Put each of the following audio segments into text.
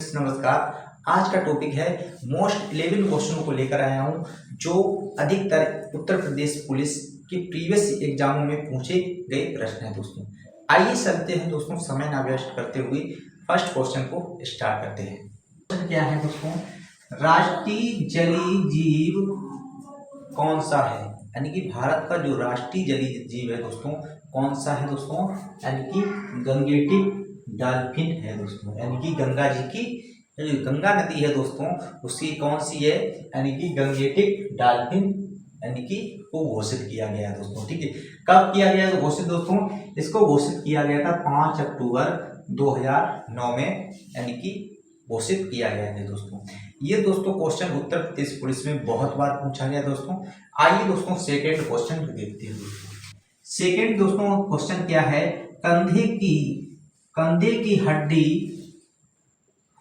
Students नमस्कार। आज का टॉपिक है मोस्ट 11 क्वेश्चनों को लेकर आया हूं जो अधिकतर उत्तर प्रदेश पुलिस के प्रीवियस एग्जामों में पूछे गए प्रश्न हैं दोस्तों। आइए चलते हैं दोस्तों, समय ना वेस्ट करते हुए फर्स्ट क्वेश्चन को स्टार्ट करते हैं। क्वेश्चन क्या है दोस्तों, राष्ट्रीय जलीय जीव कौन सा है? यानी कि भारत का जो राष्ट्रीय जलीय जीव है दोस्तों कौन सा है दोस्तों? यानी कि गंगेटिक डॉल्फिन है दोस्तों। यानी कि गंगा जी की जो गंगा नदी है दोस्तों उसकी कौन सी है? यानी कि गंगेटिक डॉल्फिन यानी कि वो घोषित किया गया दोस्तों। ठीक है, कब किया गया घोषित दोस्तों? इसको घोषित किया गया था 5 अक्टूबर 2009 में, यानी कि घोषित किया गया है दोस्तों। ये दोस्तों क्वेश्चन उत्तर प्रदेश पुलिस में बहुत बार पूछा गया दोस्तों। आइए दोस्तों सेकेंड क्वेश्चन देखते हैं। सेकेंड दोस्तों क्वेश्चन क्या है, कंधे की हड्डी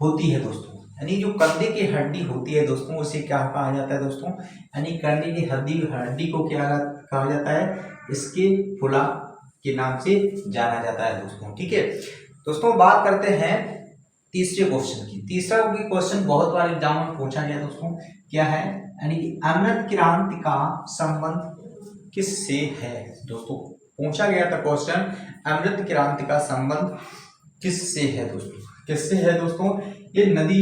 होती है दोस्तों। यानी जो कंधे की हड्डी होती है दोस्तों उसे क्या कहा जाता है दोस्तों? यानी कंधे की हड्डी को क्या कहा जाता है? इसके फुला के नाम से जाना जाता है दोस्तों। ठीक है दोस्तों, बात करते हैं तीसरे क्वेश्चन की। तीसरा क्वेश्चन बहुत बार एग्जाम में पूछा गया दोस्तों, क्या है? यानी कि अमृत क्रांति का संबंध किससे है दोस्तों? पूछा गया था क्वेश्चन, अमृत क्रांति का संबंध किससे है दोस्तों? किससे है दोस्तों? ये नदी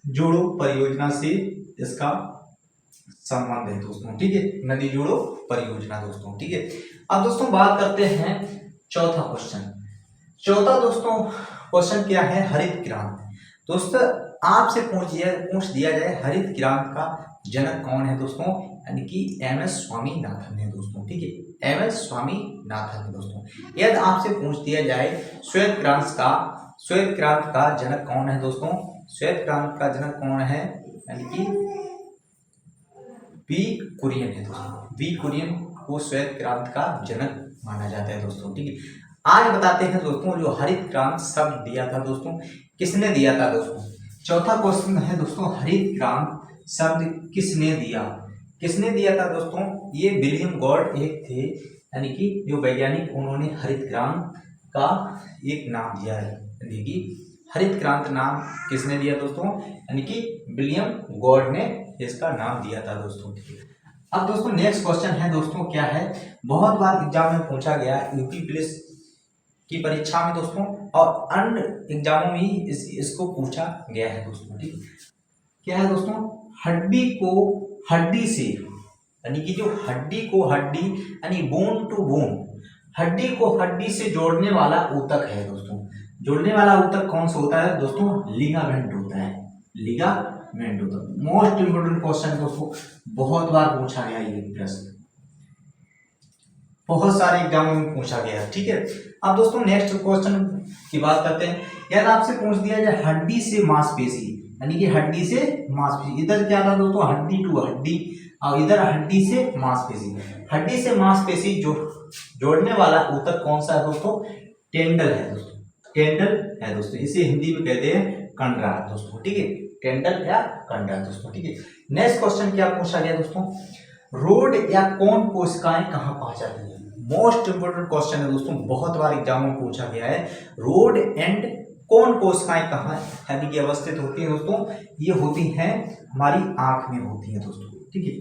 जोड़ो परियोजना से इसका संबंध है दोस्तों। ठीक है, नदी जोड़ो परियोजना दोस्तों। ठीक है, अब दोस्तों बात करते हैं चौथा क्वेश्चन। चौथा दोस्तों क्वेश्चन क्या है, हरित क्रांति। दोस्तों आपसे पूछ दिया जाए हरित क्रांति का जनक कौन है दोस्तों? यानी कि एम.एस. स्वामीनाथन है दोस्तों। ठीक है, एम.एस. स्वामीनाथन है दोस्तों। यदि आपसे पूछ दिया जाए श्वेत क्रांति का जनक कौन है दोस्तों? श्वेत क्रांति का जनक कौन है? यानी कि वी कुरियन है दोस्तों। वी कुरियन को श्वेत क्रांति का जनक माना जाता है दोस्तों। ठीक है, आज बताते हैं दोस्तों जो हरित क्रांति शब्द दिया था दोस्तों किसने दिया था दोस्तों? चौथा क्वेश्चन है दोस्तों, हरित क्रांति शब्द किसने दिया था दोस्तों? ये विलियम गॉड एक थे, यानी कि जो वैज्ञानिक, उन्होंने हरित क्रांति का एक नाम दिया है। यानी कि हरित क्रांति नाम किसने दिया दोस्तों? यानी कि विलियम गॉड ने इसका नाम दिया था दोस्तों। ठीक है, अब दोस्तों नेक्स्ट क्वेश्चन है दोस्तों, क्या है? बहुत बार एग्जाम में पूछा गया यूपी पुलिस की परीक्षा में दोस्तों और अन्य एग्जामों में ही इसको पूछा गया है दोस्तों। ठीक, क्या है दोस्तों? हड्डी को हड्डी से, यानी कि जो हड्डी को हड्डी यानी बोन टू बोन, हड्डी को हड्डी से जोड़ने वाला ऊतक है दोस्तों। जोड़ने वाला ऊतक कौन सा होता है दोस्तों? लिगामेंट होता है। लिगामेंट होता है। मोस्ट इंपोर्टेंट क्वेश्चन दोस्तों, बहुत बार पूछा गया ये प्रश्न, बहुत सारे एग्जामों में पूछा गया। ठीक है, अब दोस्तों नेक्स्ट क्वेश्चन की बात करते हैं। यदि आपसे पूछ दिया जाए हड्डी से मांसपेशी, यानी कि हड्डी से मांसपेशी, इधर क्या था दोस्तों? हड्डी टू हड्डी, और इधर हड्डी से मांसपेशी। हड्डी से मांसपेशी जोड़ने वाला ऊतक कौन सा है दोस्तों? टेंडल है दोस्तों। टेंडल है दोस्तों, इसे हिंदी में कहते हैं कंडरा दोस्तों। ठीक है, टेंडल या कंडरा दोस्तों। ठीक है, नेक्स्ट क्वेश्चन क्या पूछा गया दोस्तों, रोड या कोन कोशिकाएं कहाँ पाई जाती है? मोस्ट इंपोर्टेंट क्वेश्चन है दोस्तों, बहुत बार एग्जाम में पूछा गया है। रोड एंड कोन कोशिकाएं कहाँ यानी कि अवस्थित होती है दोस्तों? ये होती हैं हमारी आंख में होती है दोस्तों। ठीक है,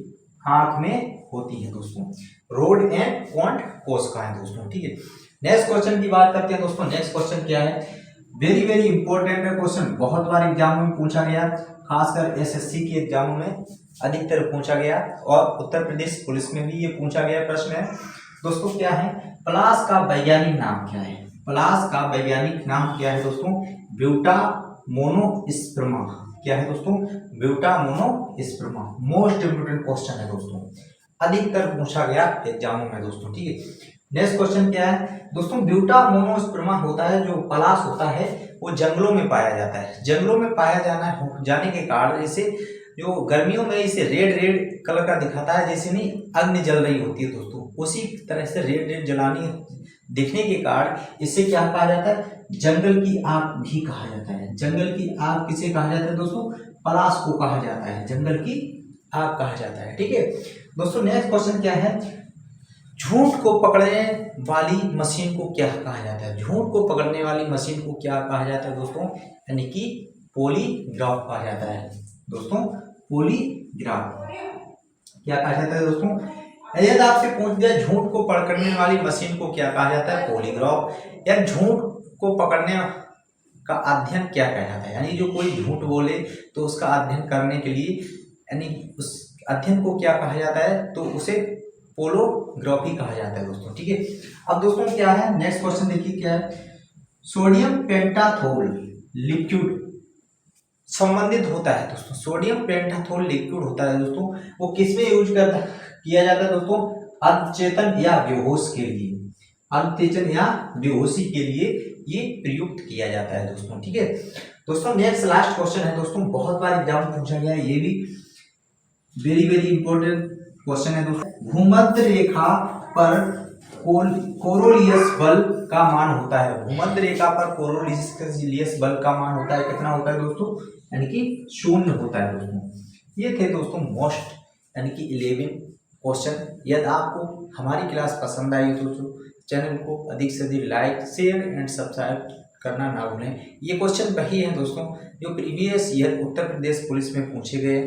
आंख में होती है दोस्तों रोड एंड कोन कोशिकाएं दोस्तों। ठीक है, नेक्स्ट क्वेश्चन की बात करते हैं दोस्तों। नेक्स्ट क्वेश्चन क्या है, वेरी वेरी इंपॉर्टेंट क्वेश्चन, बहुत बार एग्जाम में पूछा गया, खासकर एसएससी के एग्जामों में अधिकतर पूछा गया और उत्तर प्रदेश पुलिस में भी ये पूछा गया प्रश्न है दोस्तों। क्या है, पलाश का वैज्ञानिक नाम क्या है? पलाश का वैज्ञानिक नाम क्या है दोस्तों? Buta monosperma. क्या है दोस्तों? Buta monosperma. Most important question है दोस्तों, अधिकतर पूछा गया एग्जामों में दोस्तों। ठीक है, नेक्स्ट क्वेश्चन क्या है दोस्तों, ब्यूटा मोनोस्पर्मा होता है जो पलाश होता है वो जंगलों में पाया जाता है। जंगलों में पाया जाने के कारण इसे जो गर्मियों में इसे रेड कलर का दिखाता है, जैसे नहीं अग्नि जल रही होती है दोस्तों, उसी तरह से रेड जलानी दिखने के कारण इसे क्या कहा जाता है? जंगल की आग भी कहा जाता है। जंगल की आग किसे कहा जाता है दोस्तों? पलाश को कहा जाता है, जंगल की आग कहा जाता है। ठीक है दोस्तों, नेक्स्ट क्वेश्चन क्या है, झूठ को पकड़ने वाली मशीन को क्या कहा जाता है? झूठ को पकड़ने वाली मशीन को क्या कहा जाता है दोस्तों? यानी कि पॉलीग्राफ कहा जाता है दोस्तों, पॉलीग्राफ क्या कहा जाता है दोस्तों। यदि आपसे पूछ दिया झूठ को पकड़ने वाली मशीन को क्या कहा जाता है, पॉलीग्राफ, या झूठ को पकड़ने का अध्ययन क्या कहा जाता है, यानी जो कोई झूठ बोले तो उसका अध्ययन करने के लिए, यानी उस अध्ययन को क्या कहा जाता है, तो उसे पोलोग्राफी कहा जाता है दोस्तों, ठीक है। अब दोस्तों क्या है नेक्स्ट क्वेश्चन देखिए क्या है, सोडियम पेंटाथोल लिक्विड संबंधित होता है दोस्तों, सोडियम पेंटाथोल लिक्विड होता है दोस्तों, वो किसमें यूज किया जाता है दोस्तों, अचेतन या बेहोश के लिए, अचेतन या बेहोशी के लिए ये प्रयुक्त किया जाता है दोस्तों, ठीक है। दोस्तों नेक्स्ट लास्ट क्वेश्चन है दोस्तों, बहुत बार एग्जाम में पूछा गया है, ये भी वेरी वेरी इंपॉर्टेंट क्वेश्चन है दोस्तों। भूमध्य रेखा पर कोरोलियस बल का मान होता है, भूमध्य रेखा पर कोरोलियस बल का मान होता है, कितना होता है दोस्तों, यानी कि 0 होता है दोस्तों। ये थे दोस्तों मोस्ट यानी कि 11 क्वेश्चन। यदि आपको हमारी क्लास पसंद आई तो चैनल को अधिक से अधिक लाइक शेयर एंड सब्सक्राइब करना ना भूलें। ये क्वेश्चन वही है दोस्तों जो previous year Uttar Pradesh police में पूछे गए।